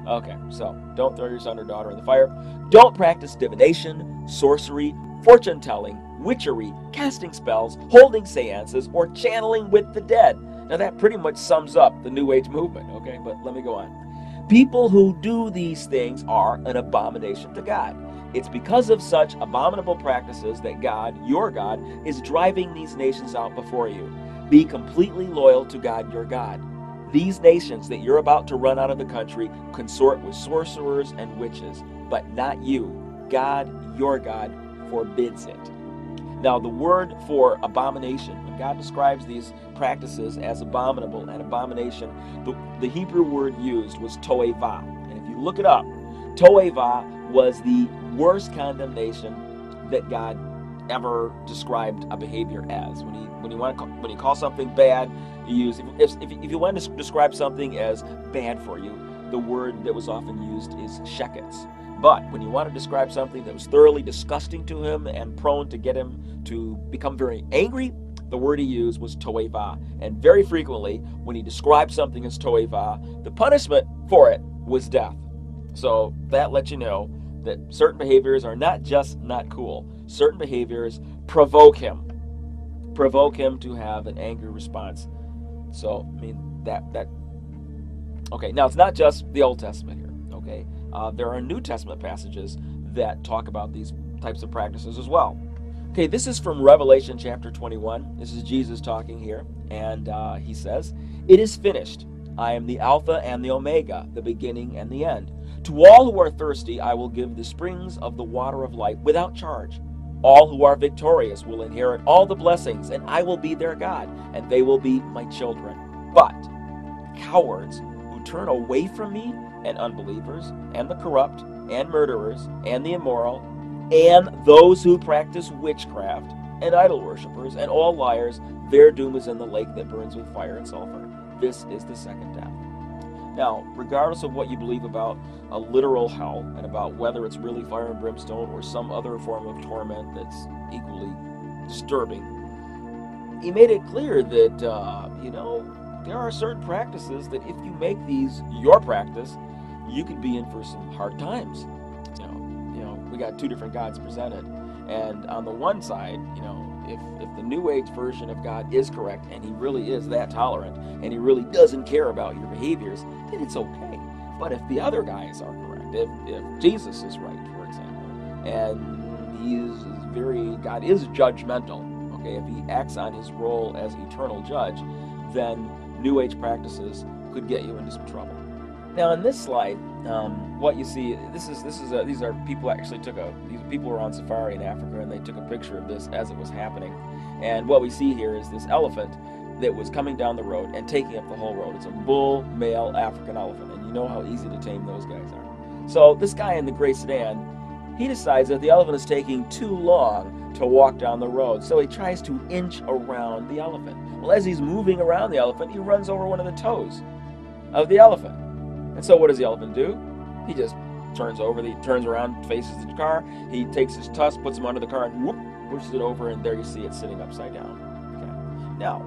Okay, so don't throw your son or daughter in the fire. Don't practice divination, sorcery, fortune telling, witchery, casting spells, holding seances, or channeling with the dead. Now, that pretty much sums up the New Age movement, okay? But let me go on. People who do these things are an abomination to God. It's because of such abominable practices that God, your God, is driving these nations out before you. Be completely loyal to God, your God. These nations that you're about to run out of the country consort with sorcerers and witches, but not you. God, your God, forbids it. Now, the word for abomination, when God describes these practices as abominable and abomination, the Hebrew word used was toeva. And if you look it up, toeva was the worst condemnation that God ever described a behavior as. When you call something bad, you use if you want to describe something as bad for you, the word that was often used is sheketz. But when you want to describe something that was thoroughly disgusting to him and prone to get him to become very angry, the word he used was toeva. And very frequently, when he described something as toeva, the punishment for it was death. So that lets you know that certain behaviors are not just not cool. Certain behaviors provoke him to have an angry response. So, I mean, that okay, now it's not just the Old Testament here, okay? There are New Testament passages that talk about these types of practices as well. Okay, this is from Revelation chapter 21. This is Jesus talking here, and he says, "It is finished. I am the Alpha and the Omega, the beginning and the end. To all who are thirsty, I will give the springs of the water of life without charge. All who are victorious will inherit all the blessings, and I will be their God, and they will be my children. But cowards who turn away from me, and unbelievers, and the corrupt, and murderers, and the immoral, and those who practice witchcraft, and idol worshippers, and all liars, their doom is in the lake that burns with fire and sulfur. This is the second death." Now, regardless of what you believe about a literal hell and about whether it's really fire and brimstone or some other form of torment that's equally disturbing, he made it clear that, there are certain practices that if you make these your practice, you could be in for some hard times. We got two different gods presented. And on the one side, if the New Age version of God is correct and he really is that tolerant and he really doesn't care about your behaviors, then it's okay. But if the other guys are correct, if Jesus is right, for example, and God is judgmental, okay, if he acts on his role as eternal judge, then New Age practices could get you into some trouble. Now, in this slide, what you see, these are people actually these people were on safari in Africa and they took a picture of this as it was happening. And what we see here is this elephant that was coming down the road and taking up the whole road. It's a bull male African elephant, and you know how easy to tame those guys are. So this guy in the gray sedan, he decides that the elephant is taking too long to walk down the road, so he tries to inch around the elephant. Well, as he's moving around the elephant, he runs over one of the toes of the elephant. And so what does the elephant do? He just turns around, faces the car, he takes his tusk, puts him under the car, and whoop, pushes it over, and there you see it sitting upside down. Okay. Now,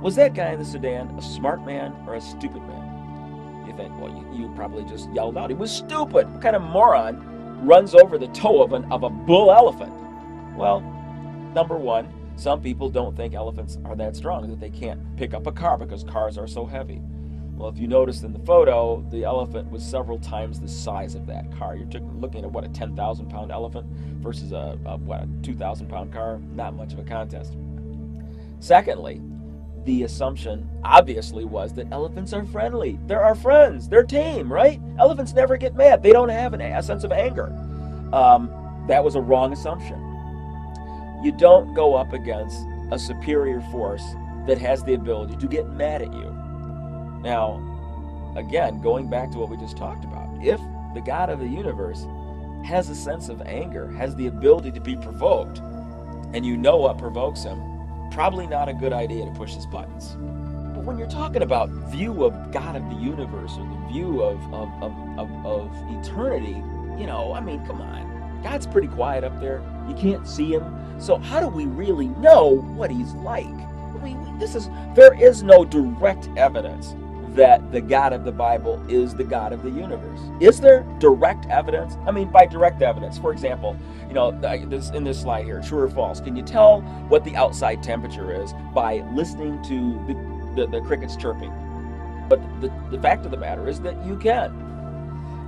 was that guy in the sedan a smart man or a stupid man? You think, well, you probably just yelled out, he was stupid. What kind of moron runs over the toe of a bull elephant? Well, number one, some people don't think elephants are that strong, that they can't pick up a car because cars are so heavy. Well, if you noticed in the photo, the elephant was several times the size of that car. You're looking at, a 10,000-pound elephant versus a 2,000-pound car? Not much of a contest. Secondly, the assumption obviously was that elephants are friendly. They're our friends. They're tame, right? Elephants never get mad. They don't have a sense of anger. That was a wrong assumption. You don't go up against a superior force that has the ability to get mad at you. Now, again, going back to what we just talked about, if the God of the universe has a sense of anger, has the ability to be provoked, and you know what provokes him, probably not a good idea to push his buttons. But when you're talking about view of God of the universe or the view of eternity, come on. God's pretty quiet up there. You can't see him. So how do we really know what he's like? There is no direct evidence that the God of the Bible is the God of the universe? Is there direct evidence? I mean, by direct evidence, for example, in this slide here, true or false, can you tell what the outside temperature is by listening to the crickets chirping? But the fact of the matter is that you can.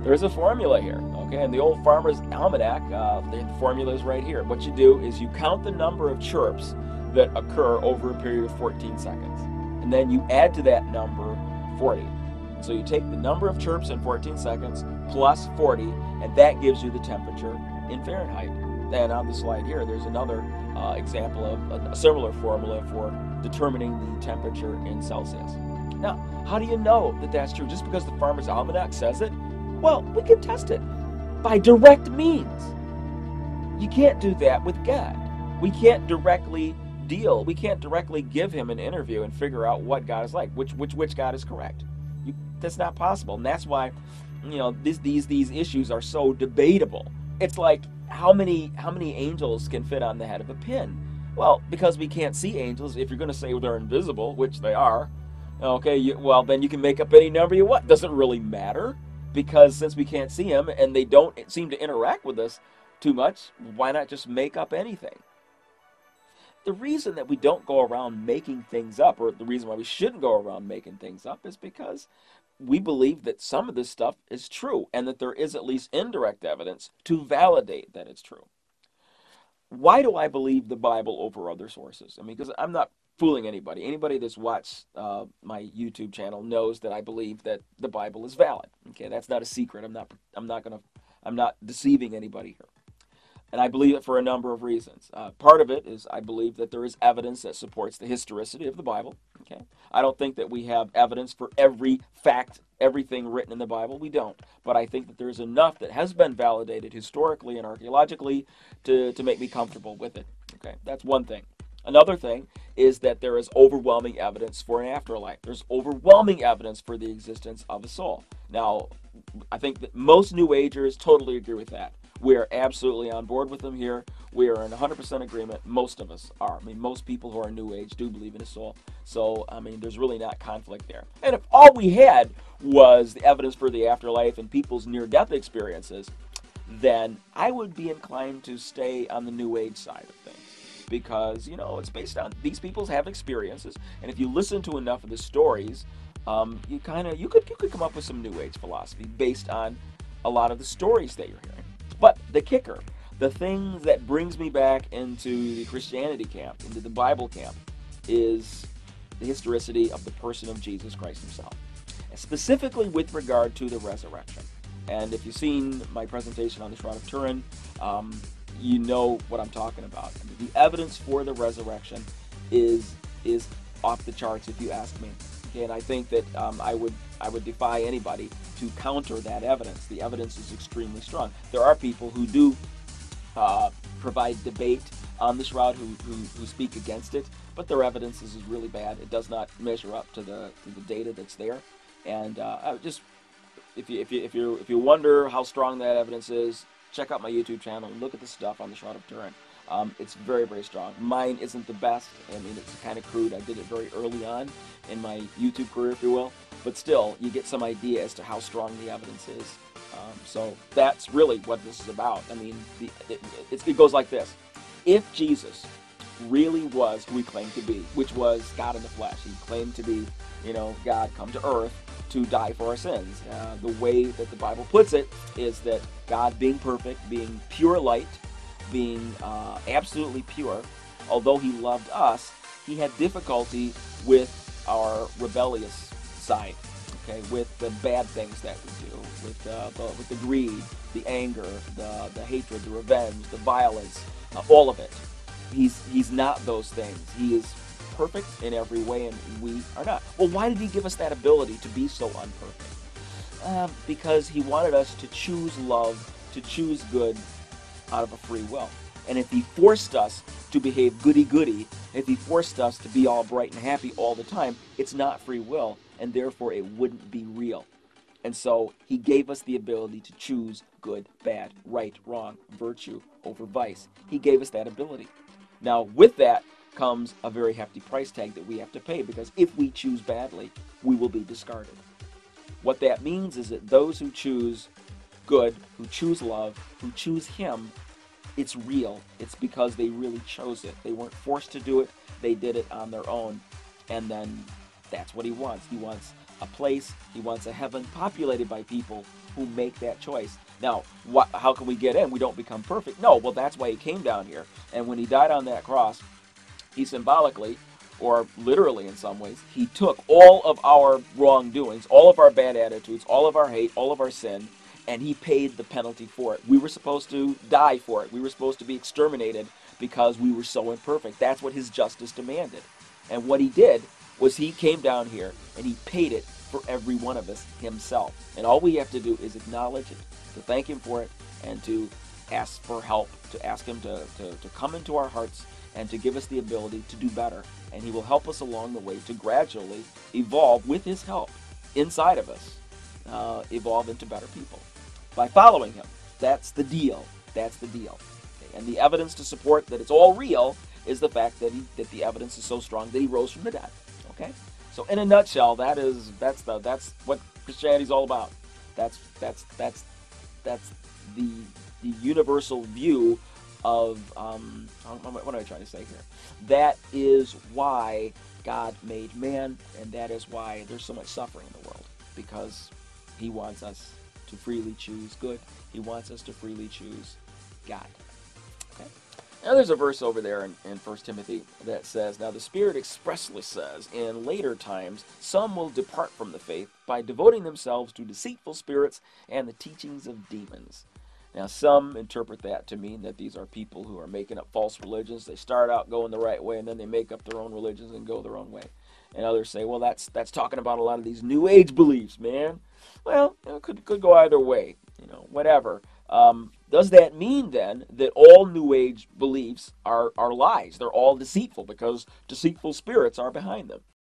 There's a formula here, okay? In the old Farmer's Almanac, the formula is right here. What you do is you count the number of chirps that occur over a period of 14 seconds. And then you add to that number 40. So you take the number of chirps in 14 seconds plus 40, and that gives you the temperature in Fahrenheit. And on the slide here, there's another example of a similar formula for determining the temperature in Celsius. Now, how do you know that that's true? Just because the Farmer's Almanac says it? Well, we can test it by direct means. You can't do that with God. We can't directly deal. We can't directly give him an interview and figure out what God is like, which God is correct. That's not possible, and that's why, these issues are so debatable. It's like how many angels can fit on the head of a pin? Well, because we can't see angels. If you're going to say they're invisible, which they are, okay, well then you can make up any number you want. Doesn't really matter. Because since we can't see them and they don't seem to interact with us too much, why not just make up anything? The reason that we don't go around making things up, or the reason why we shouldn't go around making things up, is because we believe that some of this stuff is true and that there is at least indirect evidence to validate that it's true. Why do I believe the Bible over other sources? I mean, because I'm not fooling anybody. Anybody that's watched my YouTube channel knows that I believe that the Bible is valid. Okay, that's not a secret. I'm not deceiving anybody here. And I believe it for a number of reasons. Part of it is I believe that there is evidence that supports the historicity of the Bible. Okay, I don't think that we have evidence for every fact, everything written in the Bible. We don't. But I think that there's enough that has been validated historically and archaeologically to make me comfortable with it. Okay, that's one thing. Another thing is that there is overwhelming evidence for an afterlife. There's overwhelming evidence for the existence of a soul. Now, I think that most New Agers totally agree with that. We are absolutely on board with them here. We are in 100% agreement. Most of us are. I mean, most people who are New Age do believe in a soul. So, I mean, there's really not conflict there. And if all we had was the evidence for the afterlife and people's near-death experiences, then I would be inclined to stay on the New Age side of things. Because, it's based on these people have experiences, and if you listen to enough of the stories, you could come up with some New Age philosophy based on a lot of the stories that you're hearing. But the kicker, the thing that brings me back into the Christianity camp, into the Bible camp, is the historicity of the person of Jesus Christ himself, and specifically with regard to the resurrection. And if you've seen my presentation on the Shroud of Turin, you know what I'm talking about. I mean, the evidence for the resurrection is off the charts, if you ask me. Okay, and I think that I would defy anybody to counter that evidence. The evidence is extremely strong. There are people who do provide debate on the Shroud who speak against it, but their evidence is really bad. It does not measure up to the data that's there. And if you wonder how strong that evidence is, check out my YouTube channel and look at the stuff on the Shroud of Turin. It's very, very strong. Mine isn't the best. I mean, it's kind of crude. I did it very early on in my YouTube career, if you will. But still, you get some idea as to how strong the evidence is. So that's really what this is about. I mean, it goes like this. If Jesus really was who he claimed to be, which was God in the flesh, he claimed to be, God come to earth to die for our sins. The way that the Bible puts it is that God, being perfect, being pure light, being absolutely pure, although he loved us, he had difficulty with our rebellious side, okay, with the bad things that we do, with the greed, the anger, the hatred, the revenge, the violence, all of it. He's not those things. He is perfect in every way, and we are not. Well, why did he give us that ability to be so unperfect? Because he wanted us to choose love, to choose good out of a free will. And if he forced us to behave goody-goody, if he forced us to be all bright and happy all the time, it's not free will, and therefore it wouldn't be real. And so he gave us the ability to choose good, bad, right, wrong, virtue over vice. He gave us that ability. Now, with that comes a very hefty price tag that we have to pay, because if we choose badly, we will be discarded. What that means is that those who choose good, who choose love, who choose Him, it's real. It's because they really chose it. They weren't forced to do it. They did it on their own. And then that's what He wants. He wants a place, He wants a heaven populated by people who make that choice. Now, how can we get in? We don't become perfect. No, well, that's why He came down here. And when He died on that cross, He symbolically, or literally in some ways, He took all of our wrongdoings, all of our bad attitudes, all of our hate, all of our sin, and He paid the penalty for it. We were supposed to die for it. We were supposed to be exterminated because we were so imperfect. That's what His justice demanded. And what He did was He came down here and He paid it for every one of us Himself. And all we have to do is acknowledge it, to thank Him for it, and to ask for help, to ask Him to come into our hearts and to give us the ability to do better. And He will help us along the way to gradually evolve with His help inside of us, evolve into better people by following Him. That's the deal. That's the deal. Okay? And the evidence to support that it's all real is the fact that the evidence is so strong that He rose from the dead. Okay. So in a nutshell, that's what Christianity's all about. That's the universal view of what am I trying to say here? That is why God made man, and that is why there's so much suffering in the world, because He wants us to freely choose good. He wants us to freely choose God. Okay. Now there's a verse over there in 1 Timothy that says, "Now the Spirit expressly says, in later times some will depart from the faith by devoting themselves to deceitful spirits and the teachings of demons." Now some interpret that to mean that these are people who are making up false religions. They start out going the right way and then they make up their own religions and go their own way. And others say, well, that's talking about a lot of these New Age beliefs, man. Well, it could go either way, whatever. Does that mean then that all New Age beliefs are lies? They're all deceitful because deceitful spirits are behind them.